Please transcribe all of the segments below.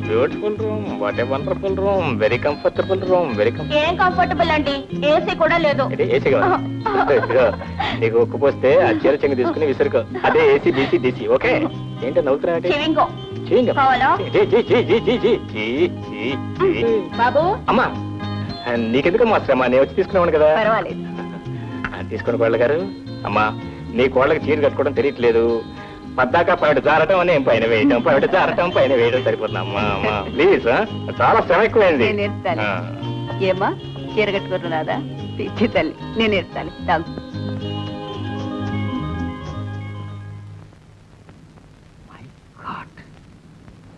Beautiful room what a wonderful room very comfortable room ఏం comfortable అండి AC కూడా లేదు ఏసీ నీకు ఉక్కుపోస్తే ఆ చీర చెంగు తీసుకుని విసురుకో అదే ఏసీ బీసీ డీసీ ఓకే ఏంటో నవ్వుతున్నా బాబు అమ్మా నీకెందుకమ్మా శ్రమ నేను వచ్చి తీసుకున్నాను కదా పర్వాలేదు తీసుకోండి కోళ్ళ గారు అమ్మా నీ కోళ్ళకి చీర కట్టుకోవడం తెలియట్లేదు పద్దాక పైట జారటం అని పైన వేయటం పైట జారటం పైన వేయడం సరిపోతుంది అమ్మా అమ్మా ప్లీజ్ చాలా శ్రమ ఎక్కువైంది ఏమా చీర కట్టుకుంటున్నారా పిచ్చి తల్లి నేను ఇస్తాను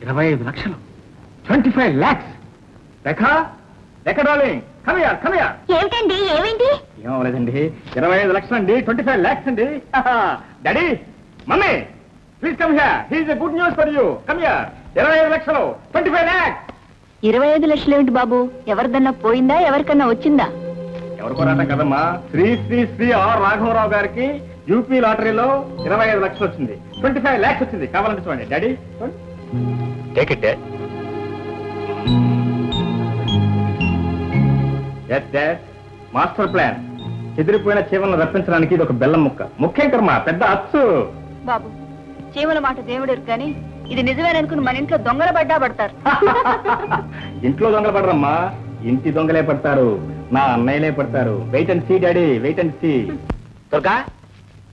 25 లక్షలు 25 lakhs ఏమిటండి ఏమైంది ఏమవలేదండి 25 లక్షలు అండి 25 lakhs అండి daddy mummy please come here here is a good news for you come here 25 లక్షలు 25 lakhs 25 లక్షలు ఏమిటి బాబు ఎవరిదన్నా పోయిందా ఎవరికన్నా వచ్చిందా ఎవరికో రావటం కదమ్మా శ్రీ శ్రీ శ్రీ ఆర్ రాఘవరావు గారికి యూపీ లాటరీలో 25 లక్షలు వచ్చింది 25 lakhs వచ్చింది కావాలంటే చూడండి daddy take it dad yes dad master plan చెదిరిపోయిన చీమలను రప్పించడానికి ఇది ఒక బెల్లం ముఖ్యం కర్మ పెద్ద అచ్చు బాబు చీమల మాట దేవుడు కానీ ఇది నిజమేననుకుని మన ఇంట్లో దొంగల పడ్డా పడతారు ఇంట్లో దొంగలు పడరమ్మా ఇంటి దొంగలే పడతారు నా అన్నయ్యలే పడతారు wait and see daddy wait and see Durga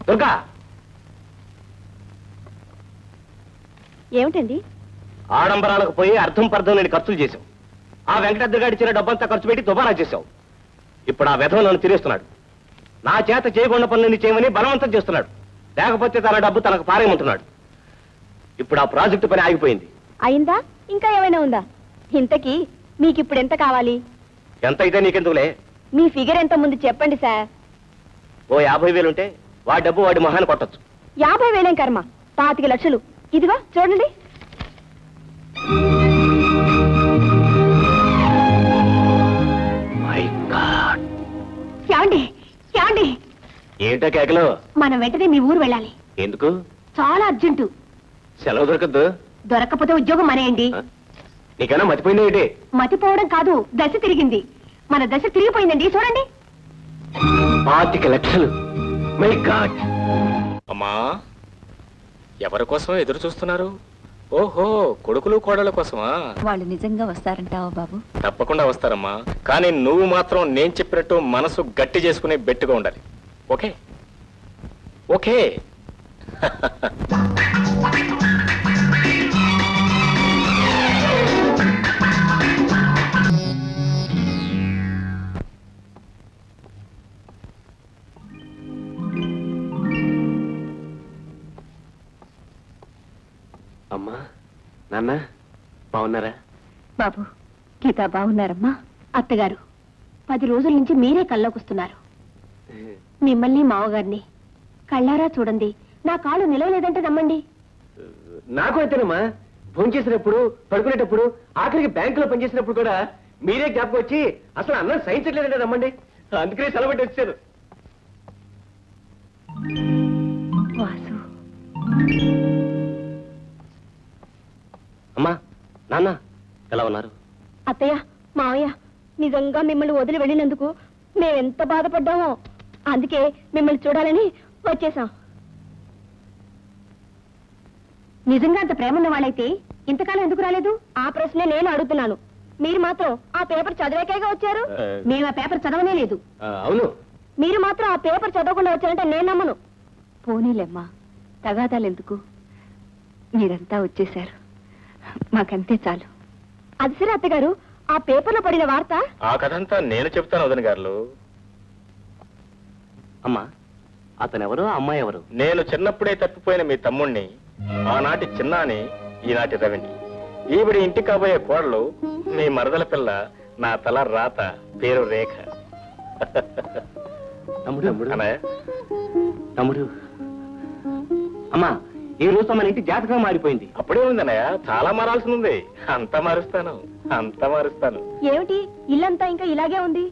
Durga ఏమిటండి ఆడంబరాలకు పోయి అర్థం పర్థం లేని ఖర్చులు చేశావు ఆ వెంకటద్రగాడి ఇచ్చిన డబ్బంతా ఖర్చు పెట్టి దుబారా చేశావు ఇప్పుడు ఆ వ్యధం నన్ను తిరేస్తున్నాడు నా చేత చేయకుండా పనులన్నీ చేయమని బలవంతం చేస్తున్నాడు లేకపోతే తన డబ్బు తనకు పారేయమంటున్నాడు ఇప్పుడు ఆ ప్రాజెక్టు పని ఆగిపోయింది అయిందా ఇంకా ఏమైనా ఉందా ఇంతకీ మీకు ఇప్పుడు ఎంత కావాలి ఎంత అయితే నీకెందుకులే మీ ఫిగర్ ఎంత ముందు చెప్పండి సార్ ఓ 50,000 ఉంటే వాడి డబ్బు వాడి మొహాన్ని కొట్టచ్చు 50,000 కర్మ 25 లక్షలు ఇదిగో చూడండి ఏంటో కేకలు మనం వెంటనే మీ ఊరు వెళ్ళాలి ఎందుకు చాలా అర్జెంటు సెలవు దొరకద్దు దొరకకపోతే ఉద్యోగం మనేయండి నీకైనా మతిపోయింది ఏంటి మతిపోవడం కాదు దశ తిరిగింది మన దశ తిరిగిపోయిందండి చూడండి 25 లక్షలు మై గాడ్ అమ్మా ఎవరి కోసం ఎదురు చూస్తున్నారు ఓహో కొడుకులు కోడల కోసమా వాళ్ళు నిజంగా వస్తారంటావా బాబు తప్పకుండా వస్తారమ్మా కానీ నువ్వు మాత్రం నేను చెప్పినట్టు మనసు గట్టి చేసుకుని బెట్టుగా ఉండాలి ఓకే ఓకే అమ్మా నాన్న బాగున్నారా బాబు గీత బాగున్నారమ్మా అత్తగారు 10 రోజుల నుంచి మీరే కల్లోకొస్తున్నారు మిమ్మల్ని మావగారిని కళ్ళారా చూడండి నా కాళ్ళు నిలవలేదంటే నమ్మండి నాకు అయితేనమ్మా ఫోన్ చేసినప్పుడు పడుకునేటప్పుడు ఆఖరికి బ్యాంకులో పనిచేసినప్పుడు కూడా మీరే జ్ఞాపకం వచ్చి అసలు అన్నం సహించట్లేదంటే నమ్మండి అందుకనే సెలబెట్టి వచ్చారు వాసు అమ్మా నాన్న ఎలా ఉన్నారు అత్తయ్య మావయ్య నిజంగా మిమ్మల్ని వదిలి వెళ్ళినందుకు మేమెంత బాధపడ్డామో అందుకే మిమ్మల్ని చూడాలని వచ్చేసాం నిజంగా అంత ప్రేమ ఉన్న వాళ్ళైతే ఇంతకాలం ఎందుకు రాలేదు ఆ ప్రశ్నే నేను అడుగుతున్నాను మీరు మాత్రం ఆ పేపర్ చదివాకేగా వచ్చారు మేము ఆ పేపర్ చదవనే లేదు అవును మీరు మాత్రం ఆ పేపర్ చదవకుండా వచ్చారంటే నేను నమ్మను పోనీలేమ్మా తగాదాలు ఎందుకు మీరంతా వచ్చేశారు మాకంతే చాలు అది సరే అత్తగారు ఆ పేపర్లో పడిన వార్త ఆ కథంతా నేను చెప్తాను వదిన గారు అమ్మా అతనెవరు అమ్మాయి ఎవరు నేను చిన్నప్పుడే తప్పిపోయిన మీ తమ్ముణ్ణి ఆనాటి చిన్నాని ఈనాటి రవిని ఈవిడి ఇంటి కాబోయే కోడలు మీ మరదల పిల్ల నా తల రాత పేరు రేఖ తమ్ముడు అమ్మా ఈ రోజు మన ఇంటి జాతకం మారిపోయింది అప్పుడే ఉందన్నయ్య చాలా మారాల్సి ఉంది అంతా మారుస్తాను ఏమిటి ఇల్లంతా ఇంకా ఇలాగే ఉంది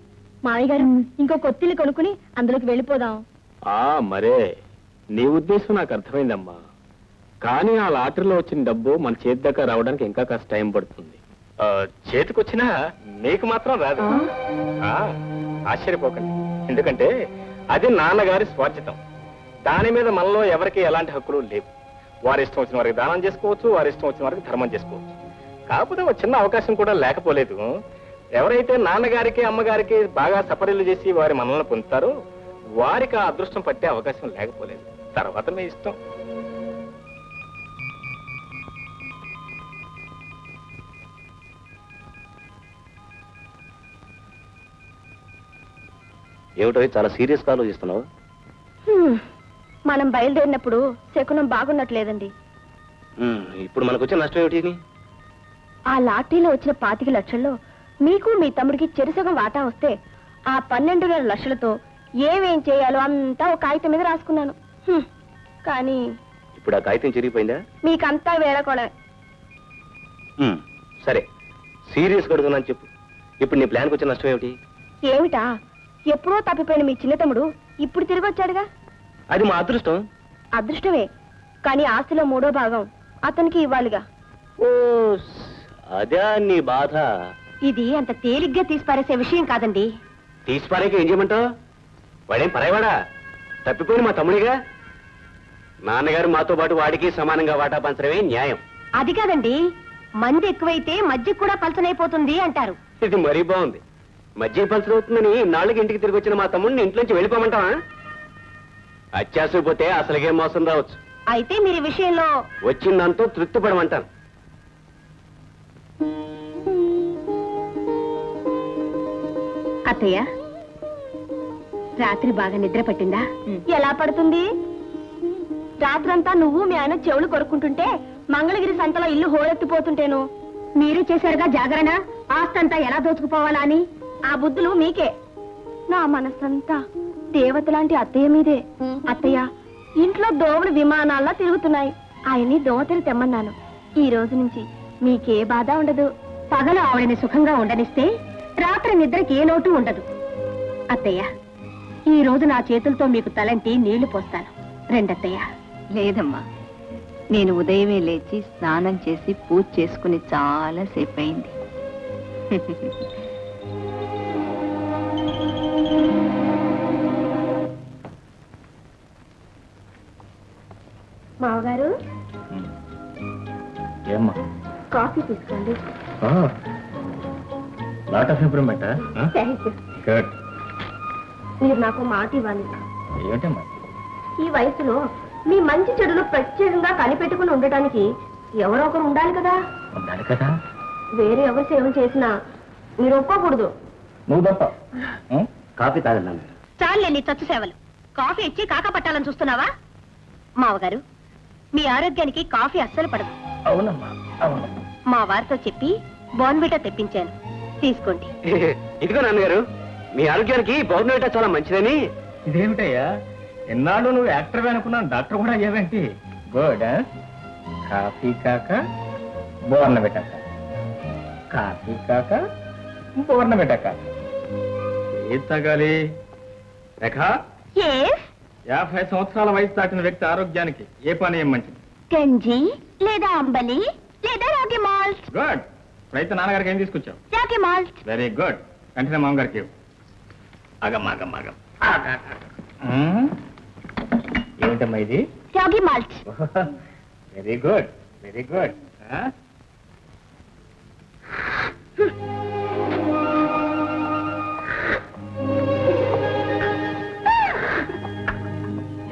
మామయ్య గారు ఇంకో కొత్తిల్లు కొనుక్కుని అందులోకి వెళ్ళిపోదాం మరే నీ ఉద్దేశం నాకు అర్థమైందమ్మా కానీ ఆ లాటరీలో వచ్చిన డబ్బు మన చేతి దగ్గర రావడానికి ఇంకా కాస్త టైం పడుతుంది. చేతికొచ్చినా నీకు మాత్రం రాదు. ఆశ్చర్యపోకండి, ఎందుకంటే అది నాన్నగారి స్వార్జితం. దాని మీద మనలో ఎవరికి ఎలాంటి హక్కులు లేవు. వారి ఇష్టం వచ్చిన వారికి దానం చేసుకోవచ్చు, వారి ఇష్టం వచ్చిన వారికి ధర్మం చేసుకోవచ్చు. కాకపోతే ఒక చిన్న అవకాశం కూడా లేకపోలేదు. ఎవరైతే నాన్నగారికి అమ్మగారికి బాగా సపరీలు చేసి వారి మనల్ని పొందుతారో వారికి ఆ అదృష్టం పట్టే అవకాశం లేకపోలేదు. తర్వాత మీ ఇష్టం. ఏమిటో చాలా సీరియస్ గా ఆలోచిస్తున్నావు? మనం బయలుదేరినప్పుడు శకునం బాగున్నట్లేదండి. ఇప్పుడు మనకు వచ్చిన నష్టం ఏమిటి? ఆ లాటరీలో వచ్చిన 25 లక్షల్లో మీకు మీ తమ్ముడికి చెరుసగం వాటా వస్తే ఆ 12.5 లక్షలతో ఏమేం చేయాలో అంతా ఒక కాగితం మీద రాసుకున్నాను. కానీ ఇప్పుడు ఆ కాగితం చిరిగిపోయిందా? మీకంతా వేళకోళమే. సరే, సీరియస్ గడుగుతున్నాను చెప్పు. ఇప్పుడు నీ ప్లాన్కి వచ్చిన నష్టం ఏమిటి? ఏమిటా? ఎప్పుడో తప్పిపోయిన మీ చిన్న తమ్ముడు ఇప్పుడు తిరిగి వచ్చాడుగా. అది మా అదృష్టం. అదృష్టమే, కానీ ఆస్తిలో 3వ భాగం అతనికి ఇవ్వాలిగా. ఓ, అదే నీ బాధ. ఇది అంత తేలిగ్గా తీసిపారేసే విషయం కాదండి. తీసిపారేక ఏం చేయమంటావు? వాడేం పరాయవాడా? తప్పిపోయిన మా తమ్ముడిగా. నాన్నగారు మాతో పాటు వాడికి సమానంగా వాటా పంచడమే న్యాయం. అది కాదండి, మంది ఎక్కువైతే మధ్య కూడా పలచనైపోతుంది అంటారు. ఇది మరీ బాగుంది. మధ్య పలచనవుతుందని నాళ్ళకి ఇంటికి తిరిగి వచ్చిన మా తమ్ముడిని ఇంట్లోంచి వెళ్ళిపోమంటావా? అత్యాసపోతే అసలుగే మోసం రావచ్చు. అయితే మీరు ఈ విషయంలో వచ్చిందంతో తృప్తి పడమంటాను. అత్తయ్య, రాత్రి బాగా నిద్ర పట్టిందా? ఎలా పడుతుంది? రాత్రంతా నువ్వు మీ ఆయన చెవులు కొరుక్కుంటుంటే మంగళగిరి సంతలో ఇల్లు హోరెత్తిపోతుంటేను మీరు చేశారుగా జాగరణ, ఆస్తంతా ఎలా దోచుకుపోవాలా అని. ఆ బుద్ధులు మీకే. నా మనసంతా దేవతలాంటి అత్తయ్య మీదే. అత్తయ్య, ఇంట్లో దోవలు విమానాల్లా తిరుగుతున్నాయి. ఆయన్ని దోవతలు తెమ్మన్నాను. ఈ రోజు నుంచి మీకే బాధ ఉండదు. పగలు ఆవిడని సుఖంగా ఉండనిస్తే రాత్రి నిద్రకి ఏ లోటు ఉండదు. అత్తయ్య, ఈ రోజు నా చేతులతో మీకు తలంటి నీళ్లు పోస్తాను. రెండత్తయ్య. లేదమ్మా, నేను ఉదయమే లేచి స్నానం చేసి పూజ చేసుకుని చాలా సేపు అయింది. మావగారు, ఏమ్మా? కాఫీ తీసుకోండి. Lot of improvement. గుడ్. మీరు నాకు మాట ఇవ్వాలి. ఏమిటమ్మా? ఈ వయసులో మీ మంచి చెడులు ప్రత్యేకంగా కనిపెట్టుకుని ఉండటానికి ఎవరో ఒకరు ఉండాలి కదా. ఉండాలి కదా. వేరే ఎవరు సేవ చేసినా మీరు ఒప్పుకోకూడదు. నువ్వు తప్ప. కాఫీ తాగన్నాను. చాలే నీ చచ్చు సేవలు. కాఫీ ఇచ్చి కాక పట్టాలని చూస్తున్నావా? మావగారు, మీ ఆరోగ్యానికి కాఫీ అస్సలు పడదు. అవునమ్మా, అవును. మా వారితో చెప్పి బోర్న్విటా తెప్పించాను, తీసుకోండి. ఇదిగో నాన్నగారు, మీ ఆరోగ్యానికి బోర్న్విటా చాలా మంచిదని. ఇదేమిటయ్యా, ఎన్నాళ్ళు నువ్వు యాక్టర్ అనుకున్నాను, డాక్టర్ కూడా అయ్యావేంటి? గుడ్. కాఫీ కాక బోర్న్విటా, కాఫీ కాక బోర్న్విటా కాక ఏది తాగాలి? రేఖ, 50 సంవత్సరాల వయసు దాటిన వ్యక్తి ఆరోగ్యానికి ఏ పానీయం మంచిది? గంజి లేదా అంబలి లేదా రాగి మాల్ట్. గుడ్. అయితే నాన్నగారికి ఏం తీసుకొచ్చావు? రాగి మాల్ట్. Very good. వెంటనే మామగారికి ఆగం. ఏమిటమ్మా ఇది? రాగి malt. Very good, very good.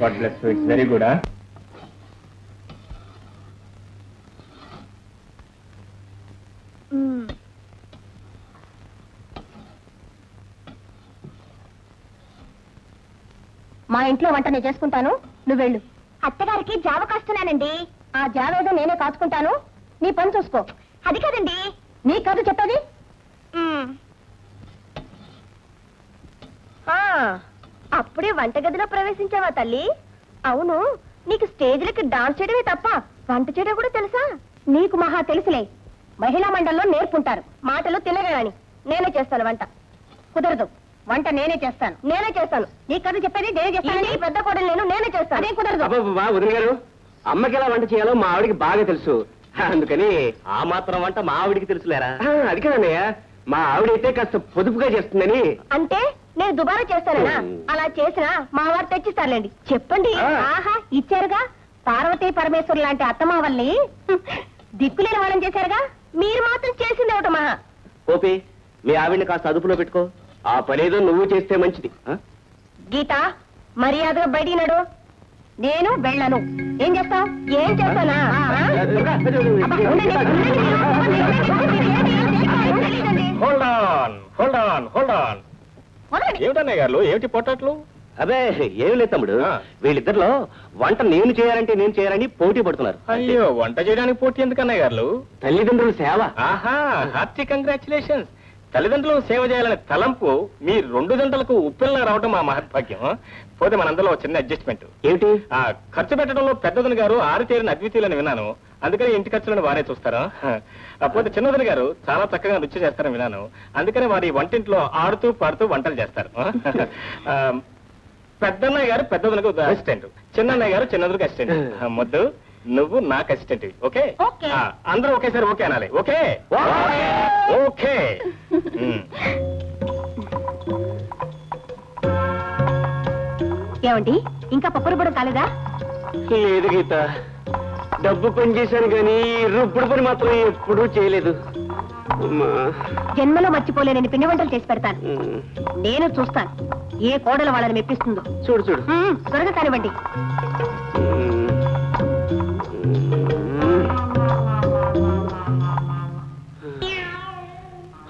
God bless you. It's very good, huh? మా ఇంట్లో వంట నేను చేసుకుంటాను, నువ్వు వెళ్ళు. అత్తగారికి జావ కాస్తున్నానండి. ఆ జావ ఏదో నేనే కాచుకుంటాను, నీ పని చూసుకో. అది కాదండి. నీ కాదు చెప్పేది. అప్పుడే వంటగదిలో ప్రవేశించావా తల్లి? అవును, నీకు స్టేజ్లకి డాన్స్ చేయడమే తప్ప వంట చేయడం కూడా తెలుసా? నీకు మహా తెలుసులే. మహిళా మండలిలో నేర్పుంటారు మాటలు తినగాని. నేనే చేస్తాను వంట. కుదరదు, వంట నేనే చేస్తాను. నేనే చేస్తాను. నీ కథ చెప్పేది నేనే చేస్తాను. పెద్ద కోడలు నేనే చేస్తాను. అదే కుదరదు. వదిన గారు, అమ్మకి ఎలా వంట చేయాలో మా ఆవిడికి బాగా తెలుసు, అందుకని ఆ మాత్రం వంట మా ఆవిడికి తెలుసులేరా. అది కదన్నయ్య, మా ఆవిడైతే కాస్త పొదుపుగా చేస్తుందని. అంటే నేను దుబారా చేస్తానా? అలా చేసినా మా వారు తెచ్చిస్తారులేండి. చెప్పండి. ఆహా, ఇచ్చారుగా. పార్వతీ పరమేశ్వరు లాంటి అత్తమావల్ని దిక్కులేని వాళ్ళని చేశారుగా. మీరు మాత్రం చేసింది ఒకటి మహా. ఓపి, మీ ఆవిడ్ని కాస్త అదుపులో పెట్టుకో. ఆ పనేదో నువ్వు చేస్తే మంచిది. గీత, మర్యాదగా బయటికి నడు. నేను వెళ్ళను. ఏం చేస్తావు? ఏం చేస్తానా? ఏమిటన్నయ్య గారు, ఏమిటి పొట్టట్లు? అదే ఏం లేదు తమ్ముడు, వీళ్ళిద్దరిలో వంట నేను చేయాలంటే నేను చేయాలని పోటీ పడుతున్నారు. అయ్యో, వంట చేయడానికి పోటీ ఎందుకన్నయ్య గారు? తల్లిదండ్రుల సేవ. ఆహా, హార్టీ కంగ్రాచులేషన్స్. తల్లిదండ్రులకు సేవ చేయాలనే తలంపు మీ 2 జంటలకు ఉప్పెల్లా రావడం మా మహత్భాగ్యం. పోతే మనందరిలో చిన్న అడ్జస్ట్మెంట్. ఏమిటి? ఖర్చు పెట్టడంలో పెద్దదని గారు ఆరితేరిన అద్వితీయులని విన్నాను, అందుకని ఇంటి ఖర్చులను వారే చూస్తారా. పోతే చిన్నదని గారు చాలా చక్కగా రుచి చేస్తారని విన్నాను, అందుకని వారి వంటింట్లో ఆడుతూ పాడుతూ వంటలు చేస్తారు. పెద్దన్నయ్య గారు పెద్దదనకు అసిస్టెంట్, చిన్నన్నయ్య గారు చిన్నదనకు అసిస్టెంట్. మొద్దు, నువ్వు నాకు అసిస్టెంట్. ఓకే? అందరూ ఒకేసారి ఓకే అనాలి. Okay okay. ఏమండి, ఇంకా పప్పు రుబ్బడం కాలేదా? లేదు గీత, డబ్బు పని చేశాను కానీ రుబ్బుడు పని మాత్రం ఎప్పుడూ చేయలేదు. జన్మలో మర్చిపోలేని పిండి వంటలు చేసి పెడతాను. నేను చూస్తాను ఏ కోడలు వాళ్ళని మెప్పిస్తుందో. చూడు చూడు, త్వరగా కానివ్వండి.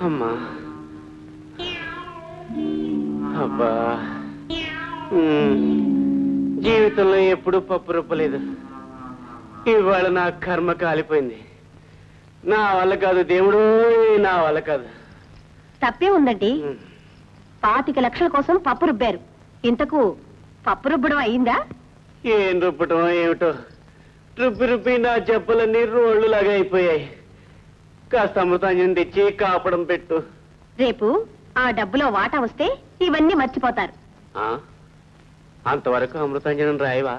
అమ్మా, అబ్బా, జీవితంలో ఎప్పుడూ పప్పు రుబ్బలేదు. ఇవాళ నా కర్మ కాలిపోయింది. నా వల్ల కాదు దేవుడు, నా వల్ల కాదు. తప్పే ఉందండి. 25 లక్షల కోసం పప్పు రుబ్బారు. ఇంతకు పప్పు రుబ్బడం అయిందా? ఏం రుబ్బటం ఏమిటో, రుబ్బి రుబ్బి నా జబ్బలన్నీ రోళ్లులాగా అయిపోయాయి. కాస్త అమృతాంజనం తెచ్చి కాపడం పెట్టు. రేపు ఆ డబ్బులో వాటా వస్తే ఇవన్నీ మర్చిపోతారు. అంతవరకు అమృతాంజనం రాయవా?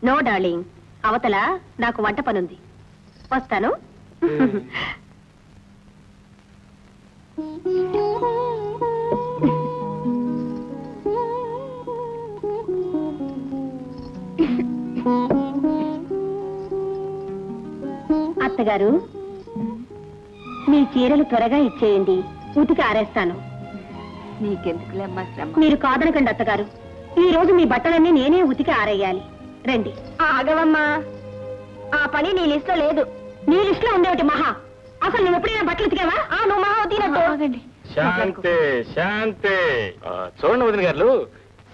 నో డార్లింగ్, అవతల నాకు వంట పనుంది. వస్తాను. అత్తగారు, మీ చీరలు త్వరగా ఇచ్చేయండి, ఉతికి ఆరేస్తాను. నీకెందుకులేమ్మా శ్రమ. మీరు కాదనకండి అత్తగారు, ఈ రోజు మీ బట్టలన్నీ నేనే ఉతికి ఆరేయాలి. రండి. ఆగవమ్మా, ఆ పని నీ లిస్ట్ లో లేదు. నీ లిస్ట్ లో ఉండేటి మహా. అసలు నువ్వు ఎప్పుడైనా బట్టలు ఉతికావా? నువ్వు మహా ఉతికినట్టు. శాంతి శాంతి. చూడండి వదిన గారు,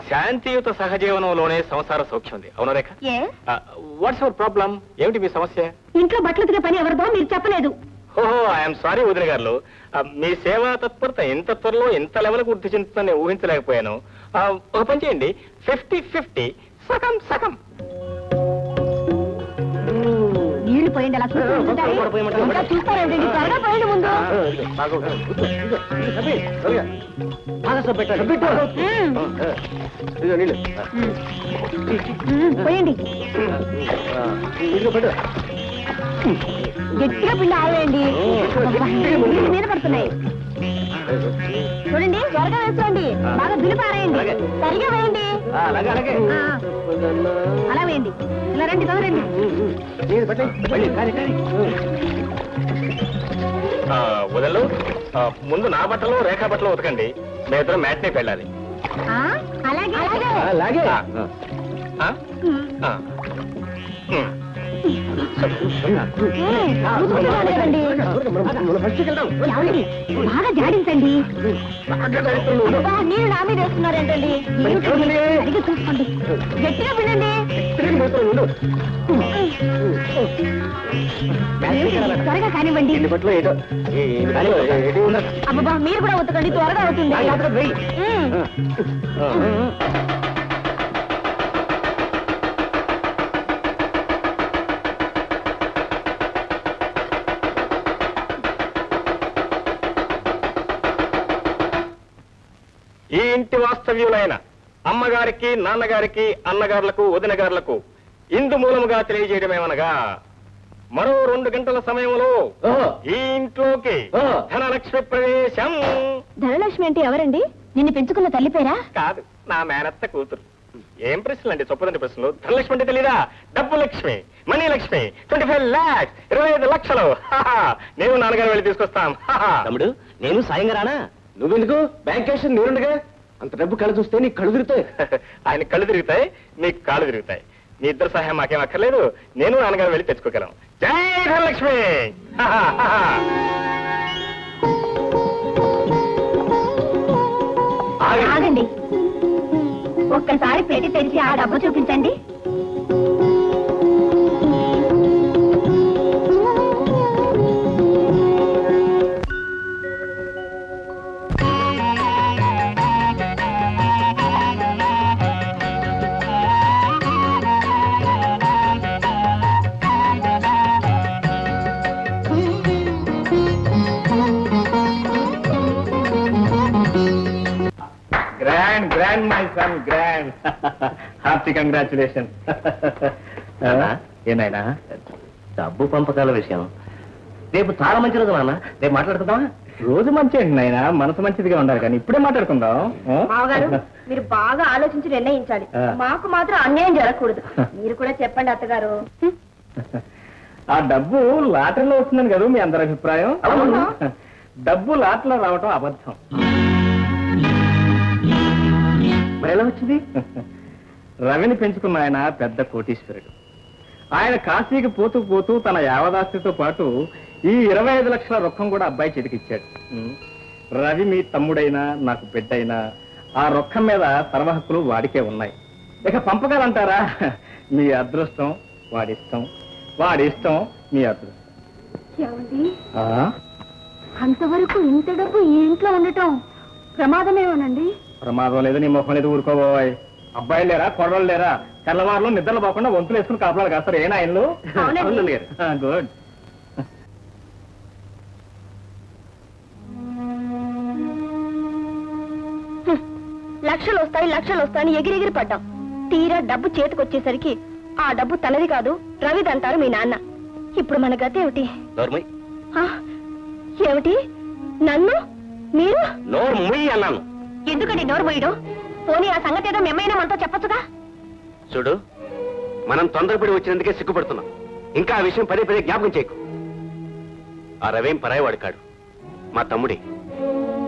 శాంతియుత సహజీవనంలోనే సంసార సౌఖ్యం ఉంది. అవునా రేఖ? What's your problem? ఏమిటి మీ సమస్య? ఇంట్లో బట్టలు ఉతికే పని ఎవరిదో మీరు చెప్పలేదు. ఓహో, ఐఎమ్ సారీ వదిన గారు, మీ సేవా తత్పరత ఇంత త్వరలో ఇంత లెవెల్కు వృద్ధి చెందుతుందని ఊహించలేకపోయాను. ఒక పని చేయండి, 50-50, సగం సగం. నీళ్లు పోయండి. అలా చూస్తారండి, త్వరగా పోయండి ముందు. పోయండి, గట్టిగా పిండి ఆవేయండి. మీద పడుతున్నాయి. చూడండి, త్వరగా వేసుకోండి. బాగా దులిపారేయండి, సరిగా వేయండి. అలా వేయండి. ఇలా రండి, తొందరండి. వదలు, ముందు నా బట్టలు రేఖా బట్టలు ఉతకండి. మీ ఇద్దరు మ్యాట్నీకి వెళ్ళాలి. అలాగే అలాగే. బాగా జాడించండి. నీళ్ళు నా మీద వేస్తున్నారేంటండి? సరిగ్గా చూసుకోండి, గట్టిగా వినండి. త్వరగా కానివ్వండి. అబ్బా, మీరు కూడా ఉతకండి, త్వరగా అవుతుంది. ఈ ఇంటి వాస్తవ్యులైన అమ్మగారికి, నాన్నగారికి, అన్నగారులకు, వదినగారులకు ఇందు మూలముగా తెలియజేయడమేమనగా మరో 2 గంటల సమయంలో ఈ ఇంట్లోకి ధనలక్ష్మి ప్రవేశం. ధనలక్ష్మి అంటే ఎవరండి? నిన్ను పెంచుకున్న తల్లి పేరా? కాదు, నా మేనత్త కూతురు. ఏం ప్రశ్నలు అండి, చొప్పదండి ప్రశ్నలు. ధనలక్ష్మి అంటే తెలీదా? డబ్బు లక్ష్మి, మనీ లక్ష్మి. 25 lakhs, 25 లక్షలు. నేను నాన్నగారు వెళ్ళి తీసుకొస్తాం. తమ్ముడు, నేను సాయంగా రానా? నువ్వెందుకు? బ్యాంక్ క్యాష్ నేనుండగా. అంత డబ్బు కళ్ళు చూస్తే నీ కళ్ళు తిరుగుతాయి. ఆయన కళ్ళు తిరుగుతాయి, నీకు కాళ్ళు తిరుగుతాయి. మీ ఇద్దరు సహాయం మాకేం అక్కర్లేదు. నేను నాన్నగారు వెళ్ళి తెచ్చుకోగలం. జై ధనలక్ష్మి. ఆగండి, ఒక్కసారి పెట్టి తెరిచి ఆ డబ్బు చూపించండి. Grand my son, grand. Hearty congratulation. ఏనాయనా? డబ్బు పంపకాల విషయం రేపు చాలా మంచి రోజు నాన్న. రేపు మాట్లాడుకుందామా? రోజు మంచి అండి నాయన, మనసు మంచిదిగా ఉండాలి. కానీ ఇప్పుడే మాట్లాడుకుందాం. మామగారు, మీరు బాగా ఆలోచించి నిర్ణయించాలి. మాకు మాత్రం అన్యాయం జరగకూడదు. మీరు కూడా చెప్పండి అత్తగారు. ఆ డబ్బు లాటరీలో వస్తుందని కదా మీ అందరి అభిప్రాయం? డబ్బు లాటరీలో రావటం అబద్ధం. మరి ఎలా వచ్చింది? రవిని పెంచుకున్న ఆయన పెద్ద కోటీశ్వరుడు. ఆయన కాశీకి పోతూ పోతూ తన యావదాస్తితో పాటు ఈ 25 లక్షల రొక్కం కూడా అబ్బాయి చేతికిచ్చాడు. రవి మీ తమ్ముడైనా నాకు బిడ్డైనా ఆ రొక్కం మీద సర్వ హక్కులు వాడికే ఉన్నాయి. ఇక పంపకాలంటారా? మీ అదృష్టం వాడిష్టం, వాడిష్టం మీ అదృష్టం. అంతవరకు ఇంత డబ్బు ఈ ఇంట్లో ఉండటం ప్రమాదమేమోనండి? ప్రమాదం లేదు, నీ మొహం లేదు, ఊరుకోబోయ్. అబ్బాయిలు లేరా, కొడవలు లేరా? తెల్లవారులు నిద్రలు పోకుండా వంతులు వేసుకుని కాపలాలు కాస్తారు. ఏనా ఆయనలు? గుడ్. లక్షలు వస్తాయని ఎగిరెగిరి పడ్డాం. తీరా డబ్బు చేతికొచ్చేసరికి ఆ డబ్బు తనది కాదు, రవిదంటారు మీ నాన్న. ఇప్పుడు మన గతి ఏమిటి? ఏమిటి? నన్ను మీరు నోరు ముయ్యి అన్నాను. ఎందుకండి నోరు ముయ్యడం? పోనీ ఆ సంగతి ఏదో మేమైనా మనతో చెప్పచ్చుగా. చూడు, మనం తొందరపడి వచ్చినందుకే సిగ్గుపడుతున్నాం. ఇంకా ఆ విషయం పదే పదే జ్ఞాపకం చేయకు. ఆ రవేం పరాయివాడు కాడు, మా తమ్ముడే.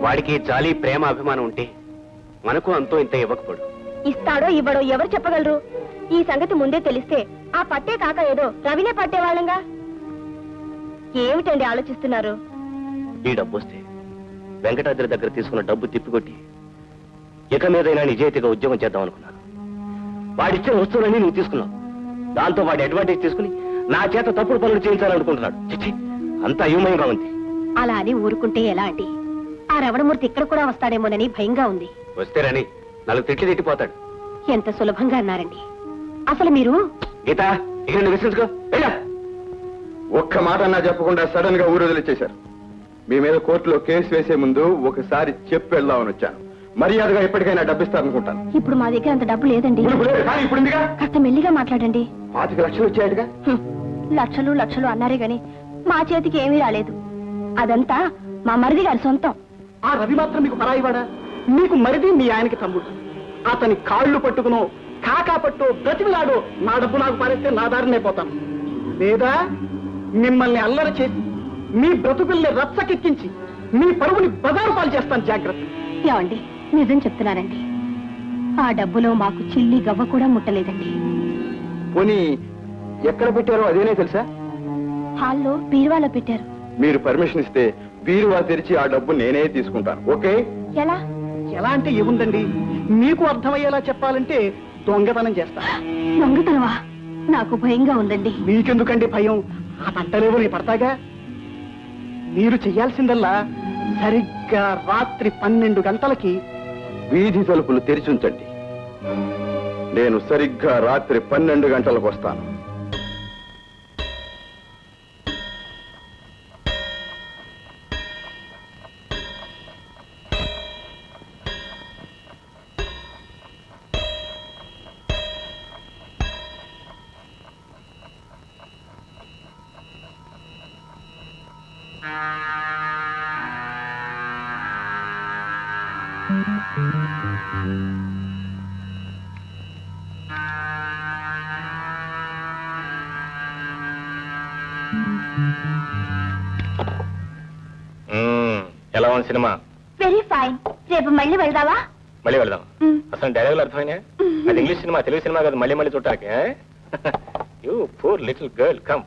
వాడికి జాలి, ప్రేమ, అభిమానం ఉంటే మనకు అంతో ఇంత ఇవ్వకపోడు. ఇస్తాడో ఇవ్వడో ఎవరు చెప్పగలరు? ఈ సంగతి ముందే తెలిస్తే ఆ పట్టే కాక ఏదో రవినే పట్టేవాళ్ళంగా. ఏమిటండి ఆలోచిస్తున్నారు? ఈ డబ్బు వస్తే వెంకటాద్రి దగ్గర తీసుకున్న డబ్బు తిప్పికొట్టి ఇక మీదైనా నిజాయితీగా ఉద్యోగం చేద్దాం అనుకున్నాను. వాడిచ్చిన వస్తువులన్నీ నువ్వు తీసుకున్నావు. దాంతో వాడి అడ్వాంటేజ్ తీసుకుని నా చేత తప్పుడు పనులు చేయించాలనుకుంటున్నాడు. చిచ్చి, అంత అయోమయంగా ఉంది. అలా అని ఊరుకుంటే ఎలా అండి? ఆ రమణమూర్తి ఇక్కడ కూడా వస్తాడేమోనని భయంగా ఉంది. వస్తేరని 4 తిట్లు తిట్టిపోతాడు. ఎంత సులభంగా అన్నారండి. అసలు మీరు గీత, ఇక నువ్వు విశ్వసించుకో. ఒక్క మాట అన్నా చెప్పకుండా సడన్ గా ఊరు వదిలిచ్చేశారు. మీ మీద కోర్టులో కేసు వేసే ముందు ఒకసారి చెప్పి వెళ్దామని వచ్చాను. మర్యాదగా ఎప్పటికైనా డబ్బిస్తారనుకుంటాను. ఇప్పుడు మా దగ్గర అంత డబ్బు లేదండి. కాస్త మెల్లిగా మాట్లాడండి. 25 లక్షలు వచ్చాయటగా? లక్షలు అన్నారే గాని మా చేతికి ఏమీ రాలేదు. అదంతా మా మరిది గారి సొంతం. ఆ రవి మాత్రం మీకు పరాయివాడా? మీకు మరిది మీ ఆయనకి తమ్ముడు. అతని కాళ్ళు పట్టుకునో కాకా పట్టో బ్రతిమిలాడో నా డబ్బు నాకు పారేస్తే నా దారినే పోతాను. లేదా మిమ్మల్ని అల్లరి చేసి మీ బ్రతుకుల్ని రచ్చకెక్కించి మీ పరువుని బజారు పాలు చేస్తాను. జాగ్రత్త. ఏమండి, నిజం చెప్తున్నానండి. ఆ డబ్బులో మాకు చిల్లి గవ్వ కూడా ముట్టలేదండి. పోనీ ఎక్కడ పెట్టారో అదేనే తెలుసా? హాల్లో బీరువాలో పెట్టారు. మీరు పర్మిషన్ ఇస్తే బీరువా తెరిచి ఆ డబ్బు నేనే తీసుకుంటాను. ఓకే? ఎలా? ఎలా అంటే ఏముందండి, మీకు అర్థమయ్యేలా చెప్పాలంటే దొంగతనం చేస్తా. దొంగతనమా? నాకు భయంగా ఉందండి. మీకెందుకండి భయం? ఆ పంటలేవో నీ పడతాగా. మీరు చెయ్యాల్సిందల్లా సరిగ్గా రాత్రి 12 గంటలకి వీధి తలుపులు తెరిచి ఉంచండి. నేను సరిగ్గా రాత్రి 12 గంటలకు వస్తాను. ఎలా ఉంది సినిమా? Very fine. రేపు మళ్ళీ వెళ్దావా? మళ్ళీ వెళ్దాం. అసలు డైలాగులు అర్థమైనా? అది ఇంగ్లీష్ సినిమా, తెలుగు సినిమా కాదు. మళ్ళీ మళ్ళీ చూడటానికి. You poor little girl, come.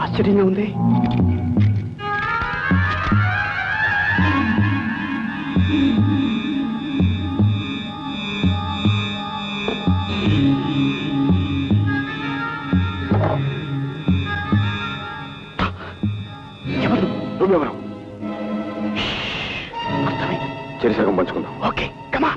ఆశ్చర్యంగా ఉంది. ఎవరు? నువ్వెవరు? అర్థమైంది. చెరిసగం పంచుకుందాం. ఓకే, కమా.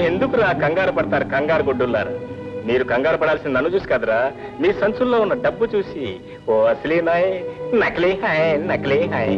ఎందుకురా కంగారు పడతారు కంగారు గుడ్డున్నారు? మీరు కంగారు పడాల్సింది నన్ను చూసి కాదురా, మీ సంచుల్లో ఉన్న డబ్బు చూసి. ఓ అసలీ నాయ్, నకిలీ హాయ్, నకిలీ హాయ్.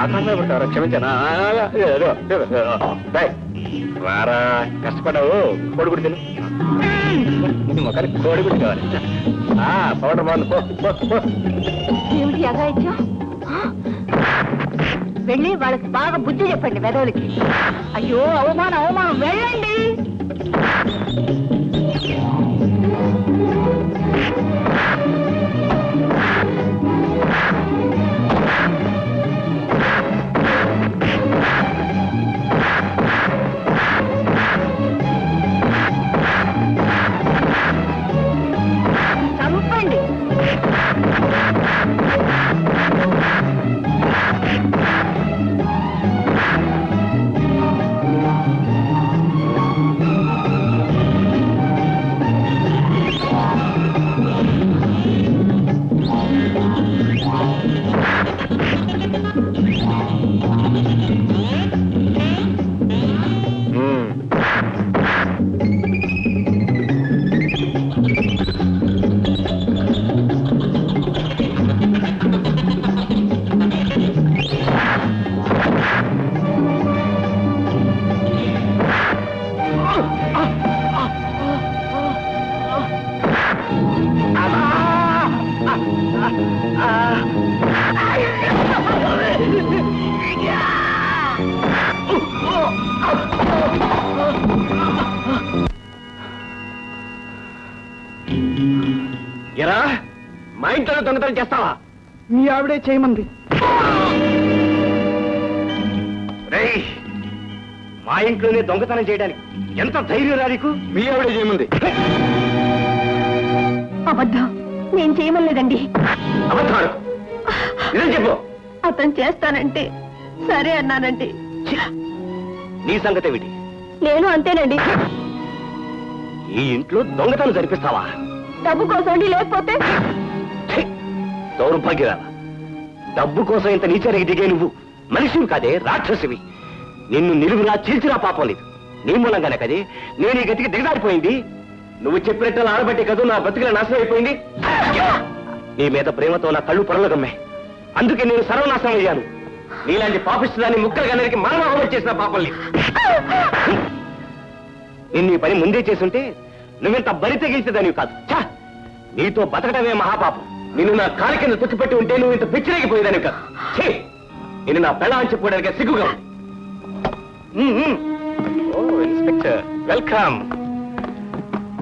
పడతావరా క్షమించానా రారా కష్టపడ్డావు కోడిగుడి తిను మొక్కని కోడిగుడి కావాలి పౌడర్ బాగుంది ఏమిటి అగాయిత్యం వెళ్ళి వాళ్ళకి బాగా బుద్ధి చెప్పండి వెదవులకి అయ్యో అవమానం అవమానం వెళ్ళండి చంపండి ఎరా మా ఇంట్లో దొంగతనం చేస్తావా? మీ ఆవిడే చేయమంది. రేయ్, మా ఇంట్లోనే దొంగతనం చేయడానికి ఎంత ధైర్యం రా నీకు? మీ ఆవిడే చేయమంది. అబద్ధం, నేను చేయమలేదండి. అబద్ధాలు నిజం చెప్పు. అతను చేస్తానంటే సరే అన్నానండి. నీ సంగతి ఏమిటి? నేను అంతేనండి. ఈ ఇంట్లో దొంగతనం జరిపిస్తావా? డబ్బు కోసం అండి, లేకపోతే దౌర్భాగ్యరాల. డబ్బు కోసం ఇంత నీచరికి దిగే నువ్వు మనిషివి కాదే, రాక్షసివి. నిన్ను నిలువురా చీల్చినా పాపం లేదు. నీ మూలంగానే కదే నేను ఈ గతికి దిగజారిపోయింది. నువ్వు చెప్పినట్టు ఆడబట్టి కదూ నా బతికిల నాశనం అయిపోయింది. నీ మీద ప్రేమతో నా కళ్ళు పొరలు గమ్మే, అందుకే నేను సర్వనాశనం అయ్యాను. నీలాంటి పాపిస్తుదాన్ని ముక్కలు గన్నరికి మానవ చేసిన పాపం లేదు. నిన్ను ఈ పని ముందే చేసుంటే నువ్వింత బరి తెగించేదానివి కాదు. నీతో బతకడమే మహాపాపం. నిన్ను నా కాలి కింద తొక్కిపెట్టి ఉంటే నువ్వు ఇంత పిచ్చిరేగిపోయేదానివి కాదు. నేను నా పెళ్ళ అని చెప్పుకోవడానికి సిగ్గుగా ఉంది. Inspector welcome.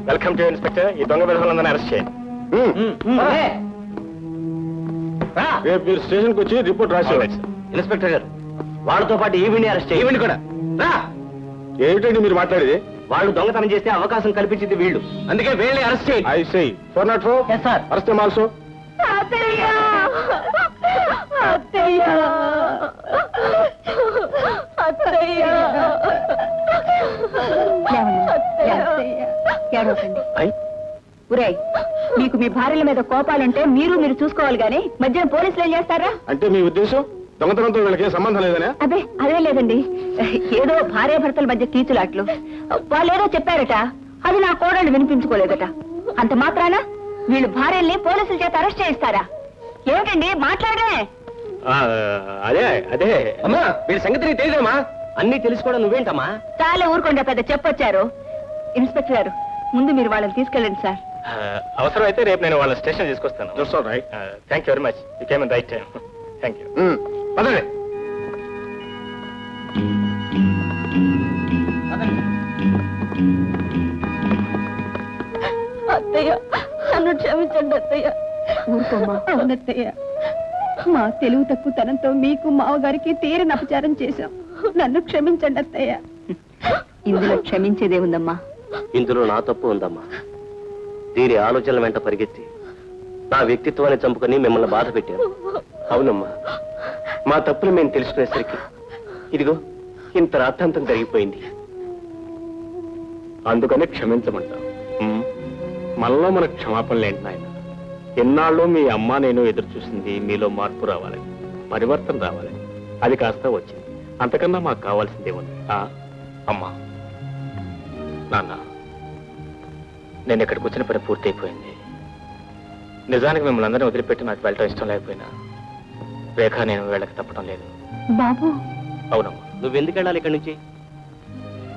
Welcome to inspector. ఈ దొంగ విధానంలో అరెస్ట్ చేయండి. రేపు మీరు స్టేషన్కి వచ్చి రిపోర్ట్ రాసేవాడు. ఇన్స్పెక్టర్ గారు, వాళ్ళతో పాటు ఈవిని అరెస్ట్ చేయి. ఈవిని కూడా రా. ఏమిటండి మీరు మాట్లాడేది? వాళ్ళు దొంగతనం చేస్తే అవకాశం కల్పించింది వీళ్ళు, అందుకే వీళ్ళని అరెస్ట్ చేయి. I say 404. Yes, sir. Arrest them also. అత్తయ్య, అత్తయ్య, అత్తయ్య, ఏడవకండి. ఉరే, మీకు మీ భార్యల మీద కోపాలంటే మీరు చూసుకోవాలి గాని మధ్యన పోలీసులు ఏం చేస్తారా? అంటే మీ ఉద్దేశం దొంగతనంతో వీళ్ళకి ఏం సంబంధం లేదనే? అదే అదే లేదండి, ఏదో భార్యాభర్తల మధ్య కీచులాట్లు. వాళ్ళేదో చెప్పారట, అది నా కోడళ్ళు వినిపించుకోలేదట. అంత మాత్రాన వీళ్ళు భార్యల్ని పోలీసుల చేత అరెస్ట్ చేయిస్తారా? ఏమిటండి మాట్లాడమే? అదే అదే అమ్మా, వీళ్ళ సంగతి నీకు తెలియదమ్మా. అన్ని తెలుసుకోవడం నువ్వేంటమ్మా? చాలా ఊరుకోండి, పెద్ద చెప్పొచ్చారు. ఇన్స్పెక్టర్ గారు, ముందు మీరు వాళ్ళని తీసుకెళ్ళండి సార్. అవసరం అయితే రేపు నేను వాళ్ళ స్టేషన్ తీసుకొస్తాను. Thank you very much. You came in right time. Thank you. పదండి. అత్తయ్య, నన్ను క్షమించండి అత్తయ్య. ఊరుకోమ్మా. అవునత్తయ్య, మా తెలుగు తక్కువతనంతో మీకు మావగారికి తీరని అపచారం చేశాం. నన్ను క్షమించండి అత్తయ్య. ఇందులో క్షమించేదే ఉందమ్మా. ఇందులో నా తప్పు ఉందమ్మా. దీని ఆలోచనల వెంట పరిగెత్తి నా వ్యక్తిత్వాన్ని చంపుకొని మిమ్మల్ని బాధ పెట్టాను. అవునమ్మా, మా తప్పులు మేము తెలుసుకునేసరికి ఇదిగో ఇంత రాద్ధాంతం జరిగిపోయింది. అందుకనే క్షమించమంటాం. మనలో మనకు క్షమాపణలు ఏంటి నాయన? ఎన్నాళ్ళు మీ అమ్మ నేను ఎదురు చూసింది మీలో మార్పు రావాలి, పరివర్తన రావాలి. అది కాస్త వచ్చింది. అంతకన్నా మాకు కావాల్సిందే ఉంది. అమ్మా, నాన్న, నేను ఇక్కడికి వచ్చిన పని పూర్తయిపోయింది. నిజానికి మిమ్మల్ని అందరినీ వదిలిపెట్టి నాకు వెళ్ళటం ఇష్టం లేకపోయినా రేఖ నేను వీళ్ళకి తప్పడం లేదు. బాబు అవునమ్మా, నువ్వెందుకు వెళ్ళాలి ఇక్కడి నుంచి?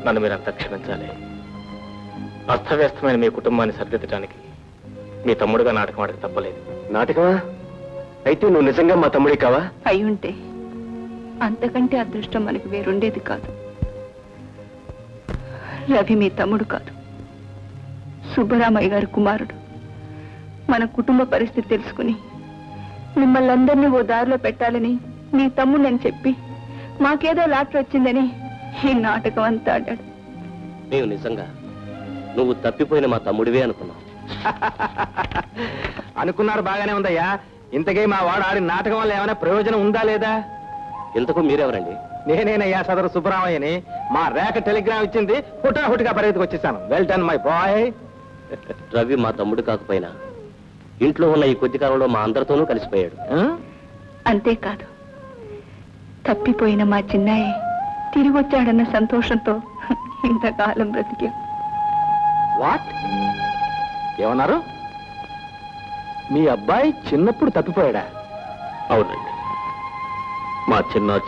నన్ను మీరంతా క్షమించాలి. అస్తవ్యస్తమైన మీ కుటుంబాన్ని సరిదిద్దడానికి మీ తమ్ముడుగా నాటకం ఆడక తప్పలేదు. నాటకమా? అయితే నువ్వు నిజంగా మా తమ్ముడి కావా? అయి ఉంటే అంతకంటే అదృష్టం మనకి వేరుండేది కాదు. రవి మీ తమ్ముడు కాదు, సుబ్బరామయ్య గారి కుమారుడు. మన కుటుంబ పరిస్థితి తెలుసుకుని మిమ్మల్ని అందరినీ ఓ దారిలో పెట్టాలని నీ తమ్ముడని చెప్పి మాకేదో లాటరీ వచ్చిందని ఈ నాటకం అంతా ఆడాడు. మేము నిజంగా నువ్వు తప్పిపోయిన మా తమ్ముడివే అనుకున్నాం. అనుకున్నారు, బాగానే ఉందయ్యా. ఇంతకీ మా వాడు ఆడిన నాటకం వల్ల ఏమైనా ప్రయోజనం ఉందా లేదా? ఇంతకు మీరెవరండి? నేనేనయ్యా సదరు సుబ్బరామయ్యని. మా రేఖ టెలిగ్రామ్ ఇచ్చింది, హుటాహుటిగా పరిగెత్తుకు వచ్చేసాను. Well done my boy. Ravi మా తమ్ముడు కాకపోయినా ఇంట్లో ఉన్న ఈ కొద్ది కాలంలో మా అందరితోనూ కలిసిపోయాడు. అంతేకాదు, తప్పిపోయిన మా చిన్నాయి తిరిగి వచ్చాడన్న సంతోషంతో ఇంతకాలం బ్రతికాం. వాట్? ఏమన్నారు? మీ అబ్బాయి చిన్నప్పుడు తప్పిపోయాడా? అవునండి, మా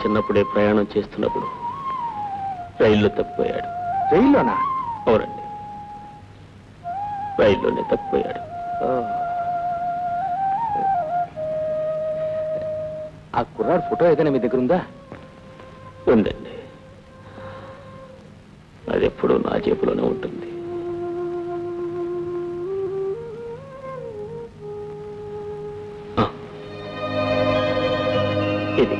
చిన్నప్పుడే ప్రయాణం చేస్తున్నప్పుడు రైల్లో తప్పిపోయాడు. రైల్లోనా? అవునండి, రైల్లోనే తప్పిపోయాడు. ఆ కుర్రాడు ఫోటో ఏదైనా మీ దగ్గర ఉందా? ఉందండి, అది ఎప్పుడూ నా జేబులోనే ఉంటుంది. ఇది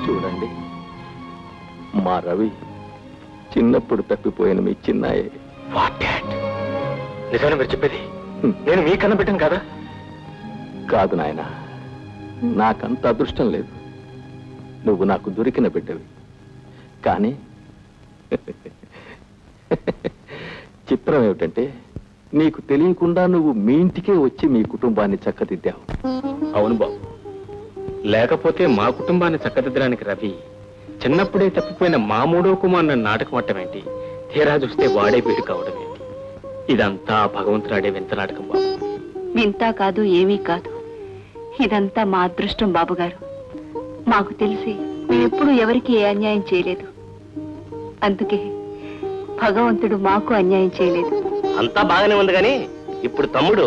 చూడండి, మా రవి చిన్నప్పుడు తప్పిపోయిన మీ చిన్నాయే. What dad? నిజాన్ని మీరు చెప్పేది? నేను మీ కన్న పెట్టాను కదా? కాదు నాయన, నాకంత అదృష్టం లేదు. నువ్వు నాకు దొరికిన బిడ్డవి. కానీ చిత్రం ఏమిటంటే, నీకు తెలియకుండా నువ్వు మీ ఇంటికే వచ్చి మీ కుటుంబాన్ని చక్కదిద్దావు. అవును బాబు, లేకపోతే మా కుటుంబాన్ని చక్కదిద్దడానికి రవి చిన్నప్పుడే తప్పిపోయిన మా మూడో కుమారుని నాటకం అట్టమేంటి, తీరా చూస్తే వాడే వీడు కావడం ఏంటి? ఇదంతా భగవంతుడాడే వింత నాటకం బాబు. వింతా కాదు, ఏమీ కాదు. ఇదంతా మా అదృష్టం బాబుగారు. మాకు తెలిసి మేమెప్పుడు ఎవరికి ఏ అన్యాయం చేయలేదు. అందుకే భగవంతుడు మాకు అన్యాయం చేయలేదు. అంతా బాగానే ఉంది కానీ ఇప్పుడు తమ్ముడు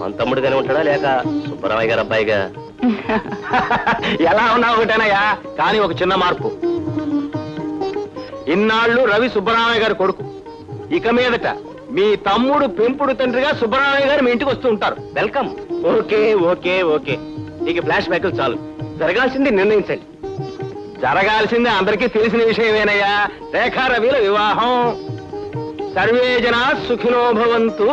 మన తమ్ముడుగానే ఉంటాడా లేక సుబ్బరామయ్య గారు అబ్బాయిగా? ఎలా ఉన్నావు ఒకటేనయ్యా, కానీ ఒక చిన్న మార్పు. ఇన్నాళ్ళు రవి సుబ్బరామయ్య గారి కొడుకు, ఇక మీదట మీ తమ్ముడు పెంపుడు తండ్రిగా సుబ్బరామయ్య గారు మీ ఇంటికి వస్తూ ఉంటారు. వెల్కమ్. ఓకే ఓకే ఓకే, నీకు ఫ్లాష్ బ్యాక్లు చాలు. జరగాల్సింది నిర్ణయించండి. జరగాల్సింది అందరికీ తెలిసిన విషయమేనయ్యా, రేఖా రవిల వివాహం. సర్వే జనా సుఖినో భవంతు.